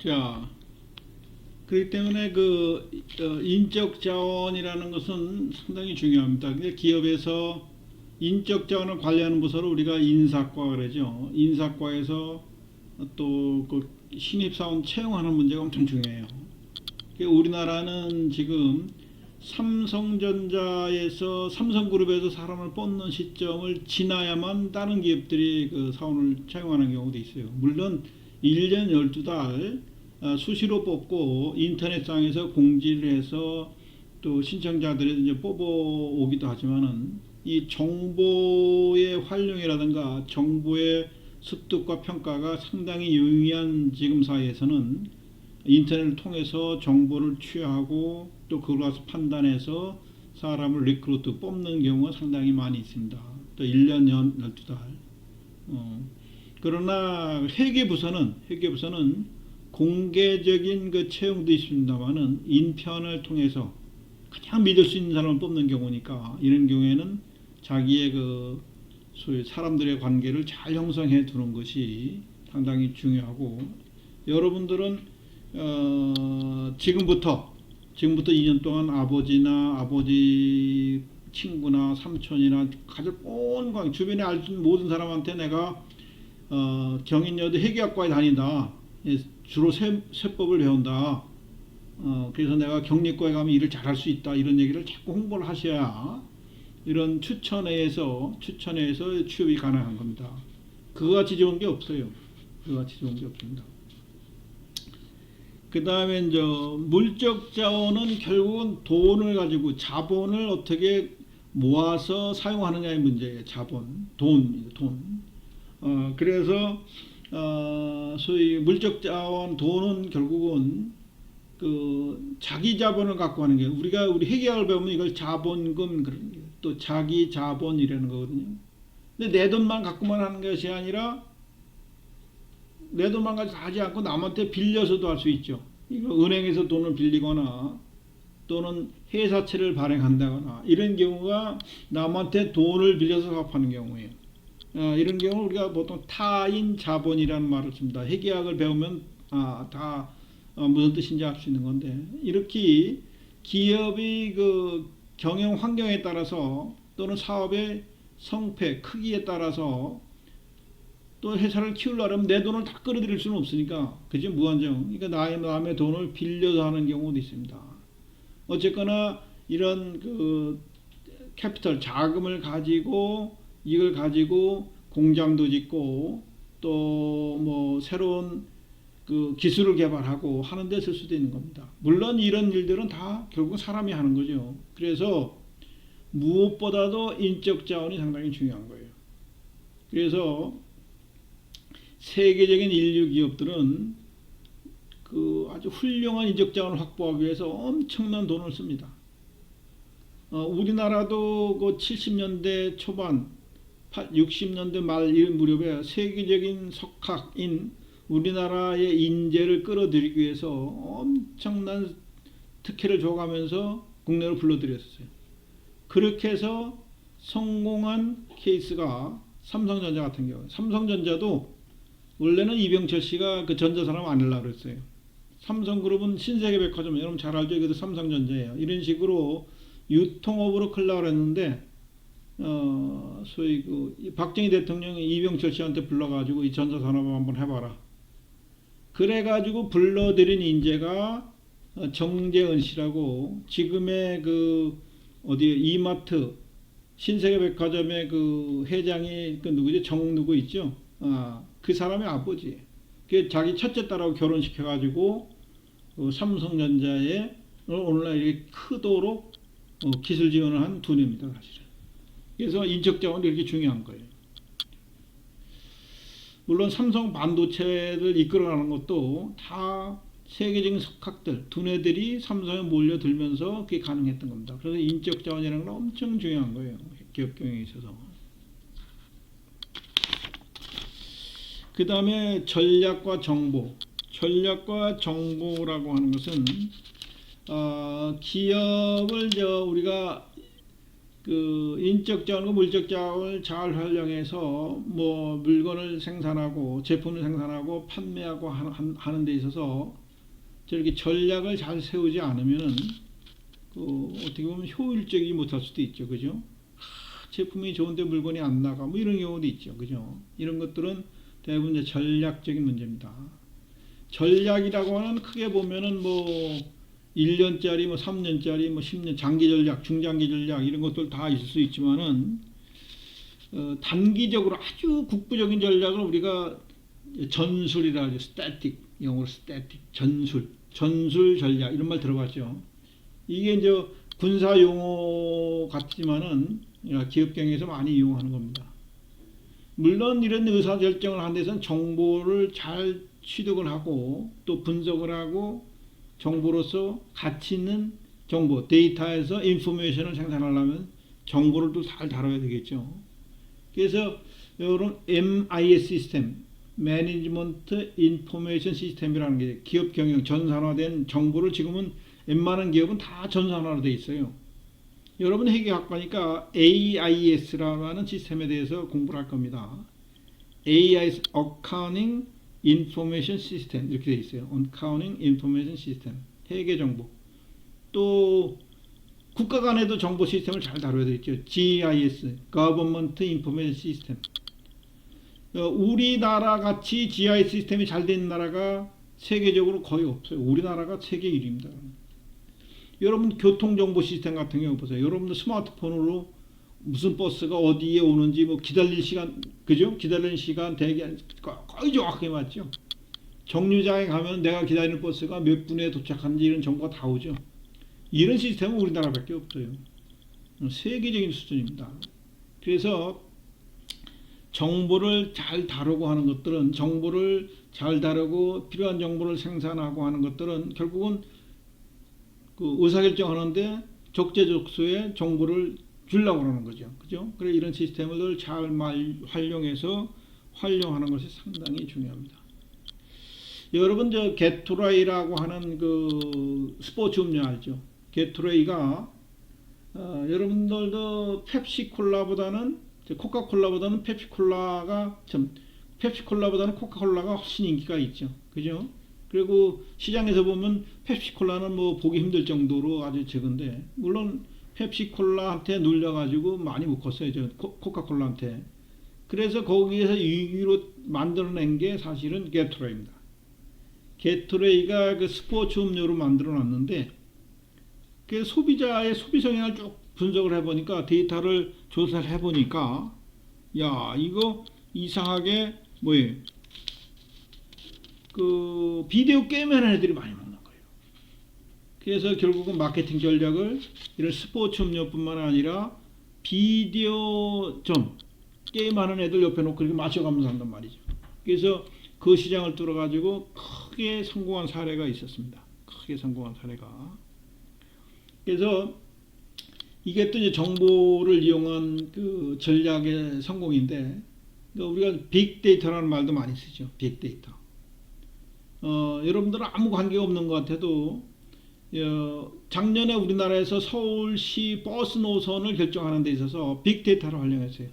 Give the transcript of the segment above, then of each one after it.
자, 그렇기 때문에 인적 자원이라는 것은 상당히 중요합니다. 근데 기업에서 인적 자원을 관리하는 부서를 우리가 인사과 그러죠. 인사과에서 또 그 신입사원 채용하는 문제가 엄청 중요해요. 우리나라는 지금 삼성그룹에서 사람을 뽑는 시점을 지나야만 다른 기업들이 그 사원을 채용하는 경우도 있어요. 물론 1년 12달 수시로 뽑고 인터넷상에서 공지를 해서 또 신청자들이 이제 뽑아오기도 하지만은 이 정보의 활용이라든가 정보의 습득과 평가가 상당히 용이한 지금 사회에서는 인터넷을 통해서 정보를 취하고 또 그걸 가서 판단해서 사람을 리크루트 뽑는 경우가 상당히 많이 있습니다. 또 1년 12달. 그러나 회계부서는 공개적인 그 채용도 있습니다만은 인편을 통해서 그냥 믿을 수 있는 사람을 뽑는 경우니까 이런 경우에는 자기의 소위 사람들의 관계를 잘 형성해 두는 것이 상당히 중요하고, 여러분들은 지금부터 2년 동안 아버지 친구나 삼촌이나 가족 온 주변에 알던 모든 사람한테 내가 경인여대 회계학과에 다닌다, 주로 세법을 배운다, 그래서 내가 경리과에 가면 일을 잘할 수 있다, 이런 얘기를 자꾸 홍보를 하셔야 이런 추천회에서 취업이 가능한 겁니다. 그거 같이 좋은 게 없어요. 없습니다. 그 다음에 물적 자원은 결국은 돈을 가지고 자본을 어떻게 모아서 사용하느냐의 문제예요. 돈. 그래서 소위 물적 자원, 돈은 결국은 자기 자본을 갖고 하는 게, 우리 회계학을 배우면 이걸 자본금, 또 자기 자본이라는 거거든요. 근데 내 돈만 갖고만 하는 것이 아니라 내 돈만 가지고 하지 않고 남한테 빌려서도 할 수 있죠. 이거 은행에서 돈을 빌리거나 또는 회사채를 발행한다거나 이런 경우가 남한테 돈을 빌려서 사업하는 경우예요. 이런 경우 우리가 보통 타인 자본이라는 말을 씁니다. 회계학을 배우면 다 무슨 뜻인지 알 수 있는 건데, 이렇게 기업의 경영 환경에 따라서 또는 사업의 성패, 크기에 따라서 또 회사를 키우려면 내 돈을 다 끌어들일 수는 없으니까, 그죠? 무한정. 그러니까 남의 돈을 빌려서 하는 경우도 있습니다. 어쨌거나 이런 캐피털, 자금을 가지고 이걸 가지고 공장도 짓고 또 뭐 새로운 기술을 개발하고 하는 데 쓸 수도 있는 겁니다. 물론 이런 일들은 다 결국 사람이 하는 거죠. 그래서 무엇보다도 인적 자원이 상당히 중요한 거예요. 그래서 세계적인 인류 기업들은 아주 훌륭한 인적 자원을 확보하기 위해서 엄청난 돈을 씁니다. 우리나라도 70년대 초반, 60년대 말 이 무렵에 세계적인 석학인 우리나라의 인재를 끌어들이기 위해서 엄청난 특혜를 줘가면서 국내로 불러들였어요. 그렇게 해서 성공한 케이스가 삼성전자 같은 경우. 삼성전자도 원래는 이병철 씨가 전자산업 안 하려고 그랬어요. 삼성그룹은 신세계백화점, 여러분 잘 알죠? 이것도 삼성전자예요. 이런 식으로 유통업으로 클라고 그랬는데, 소위 박정희 대통령이 이병철 씨한테 불러가지고 이 전자산업 한번 해봐라. 그래가지고 불러들인 인재가 정재은 씨라고, 지금의 이마트 신세계백화점의 회장이 누구죠? 정누구 있죠? 그 사람의 아버지. 자기 첫째 딸하고 결혼시켜가지고 삼성전자에 오늘날 이렇게 크도록 기술 지원을 한 두뇌입니다, 사실은. 그래서 인적 자원이 이렇게 중요한 거예요. 물론 삼성 반도체를 이끌어가는 것도 다 세계적인 석학들, 두뇌들이 삼성에 몰려들면서 그게 가능했던 겁니다. 그래서 인적 자원이라는 건 엄청 중요한 거예요, 기업 경영에 있어서. 그 다음에 전략과 정보라고 하는 것은 기업을 우리가 그 인적 자원과 물적 자원을 잘 활용해서 뭐 물건을 생산하고 제품을 생산하고 판매하고 하는 데 있어서 저렇게 전략을 잘 세우지 않으면은 그 어떻게 보면 효율적이지 못할 수도 있죠. 그죠? 제품이 좋은데 물건이 안 나가 뭐 이런 경우도 있죠. 그죠? 이런 것들은 대부분 이제 전략적인 문제입니다. 전략이라고 하는 크게 보면은 뭐 1년짜리 뭐 3년짜리 뭐 10년 장기 전략, 중장기 전략 이런 것들 다 있을 수 있지만은 단기적으로 아주 국부적인 전략을 우리가 전술이라 하죠. 스태틱, 영어로 스태틱, 전술 전략 이런 말 들어봤죠. 이게 이제 군사 용어 같지만은 기업 경영에서 많이 이용하는 겁니다. 물론 이런 의사 결정을 하는 데서는 정보를 잘 취득을 하고 또 분석을 하고 정보로서 가치 있는 정보, 데이터에서 인포메이션을 생산하려면 정보를 또 잘 다뤄야 되겠죠. 그래서 이런 MIS 시스템, 매니지먼트 인포메이션 시스템이라는 게 기업 경영 전산화된 정보를 지금은 웬만한 기업은 다 전산화로 되어 있어요. 여러분 회계학과니까 AIS라는 시스템에 대해서 공부를 할 겁니다. AIS Accounting Information System 이렇게 되어 있어요. Accounting Information System 회계 정보. 또 국가 간에도 정보 시스템을 잘 다뤄야 되겠죠. GIS Government Information System. 우리나라 같이 GIS 시스템이 잘 된 나라가 세계적으로 거의 없어요. 우리나라가 세계 1위입니다. 여러분 교통정보 시스템 같은 경우 보세요. 여러분들 스마트폰으로 무슨 버스가 어디에 오는지 뭐 기다릴 시간 그죠? 기다리는 시간 대기 거의 정확하게 맞죠. 정류장에 가면 내가 기다리는 버스가 몇 분에 도착하는지 이런 정보가 다 오죠. 이런 시스템은 우리나라밖에 없어요. 세계적인 수준입니다. 그래서 정보를 잘 다루고 하는 것들은 정보를 잘 다루고 필요한 정보를 생산하고 하는 것들은 결국은 그 의사결정하는데 적재적소에 정보를 주려고 하는 거죠. 그죠? 그래 이런 시스템을 잘 활용하는 것이 상당히 중요합니다. 여러분 저 게토레이라고 하는 그 스포츠 음료 알죠? 게토레이가 여러분들도 펩시콜라보다는 코카콜라보다는 펩시콜라보다는 코카콜라가 훨씬 인기가 있죠. 그죠? 그리고 시장에서 보면 펩시콜라는 뭐 보기 힘들 정도로 아주 적은데 물론 펩시콜라한테 눌려가지고 많이 묶었어요. 저 코카콜라한테. 그래서 거기에서 유기로 만들어낸 게 사실은 게토레이입니다. 게토레이가 그 스포츠 음료로 만들어놨는데 그 소비자의 소비 성향을 쭉 분석을 해보니까 데이터를 조사를 해보니까 야 이거 이상하게 뭐예요? 그 비디오 게임 하는 애들이 많이 먹는 거예요. 그래서 결국은 마케팅 전략을 이런 스포츠 음료뿐만 아니라 비디오 게임하는 애들 옆에 놓고 이렇게 맞춰가면서 한단 말이죠. 그래서 그 시장을 뚫어가지고 크게 성공한 사례가 있었습니다. 크게 성공한 사례가. 그래서 이게 또 이제 정보를 이용한 그 전략의 성공인데 우리가 빅데이터라는 말도 많이 쓰죠. 빅데이터. 여러분들은 아무 관계가 없는 것 같아도 작년에 우리나라에서 서울시 버스 노선을 결정하는 데 있어서 빅데이터를 활용했어요.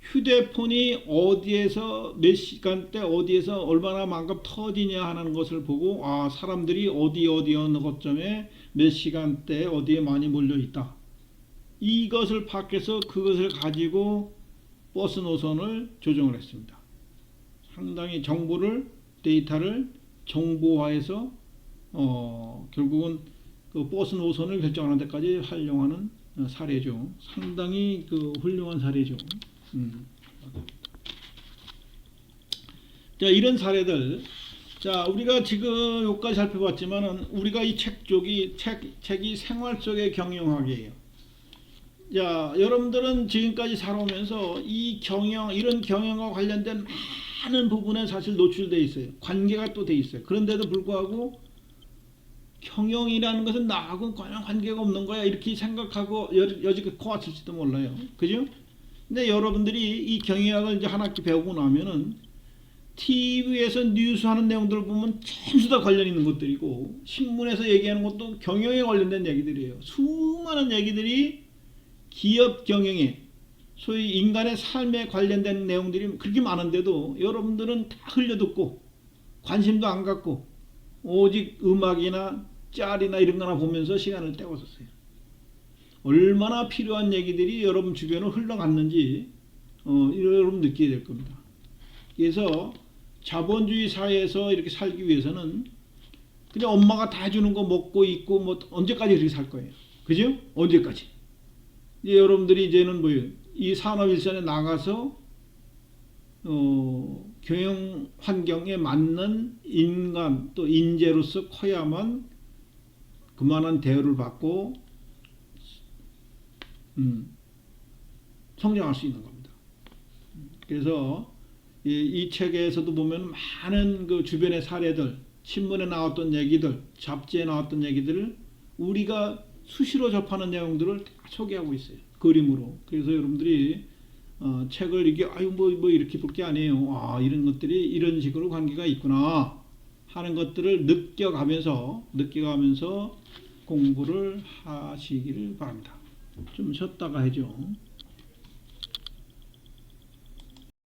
휴대폰이 어디에서 몇 시간대 어디에서 얼마나 만큼 터지냐 하는 것을 보고 아 사람들이 어디 어느 거점에 몇 시간대 어디에 많이 몰려 있다. 이것을 파악해서 그것을 가지고 버스 노선을 조정을 했습니다. 상당히 데이터를 정보화해서 결국은 그 버스 노선을 결정하는 데까지 활용하는 사례죠. 상당히 그 훌륭한 사례죠. 자, 이런 사례들. 자, 우리가 지금 여기까지 살펴봤지만은 우리가 이 책이 생활 속의 경영학이에요. 자, 여러분들은 지금까지 살아오면서 이런 경영과 관련된 많은 부분에 사실 노출되어 있어요. 관계가 또 돼 있어요. 그런데도 불구하고 경영이라는 것은 나하고 전혀 관계가 없는 거야 이렇게 생각하고 여지껏 커왔을지도 몰라요. 그죠? 근데 여러분들이 이 경영학을 이제 한 학기 배우고 나면은 TV에서 뉴스 하는 내용들을 보면 전부 다 관련 있는 것들이고 신문에서 얘기하는 것도 경영에 관련된 얘기들이에요. 수많은 얘기들이 기업 경영에 소위 인간의 삶에 관련된 내용들이 그렇게 많은데도 여러분들은 다 흘려듣고 관심도 안 갖고 오직 음악이나 짤이나 이런 거나 보면서 시간을 때웠었어요. 얼마나 필요한 얘기들이 여러분 주변으로 흘러갔는지 여러분 느끼게 될 겁니다. 그래서 자본주의 사회에서 이렇게 살기 위해서는 그냥 엄마가 다 주는 거 먹고 있고 뭐 언제까지 그렇게 살 거예요. 그죠? 언제까지? 이제 여러분들이 이제는 뭐예요? 이 산업 일선에 나가서 경영 환경에 맞는 인간 또 인재로서 커야만 그만한 대우를 받고 성장할 수 있는 겁니다. 그래서 이 책에서도 보면 많은 그 주변의 사례들, 신문에 나왔던 얘기들, 잡지에 나왔던 얘기들을 우리가 수시로 접하는 내용들을 다 소개하고 있어요. 그림으로. 그래서 여러분들이 책을 이게 뭐 이렇게 볼 게 아니에요. 아, 이런 것들이 이런 식으로 관계가 있구나 하는 것들을 느껴가면서 공부를 하시기를 바랍니다. 좀 쉬었다가 해죠.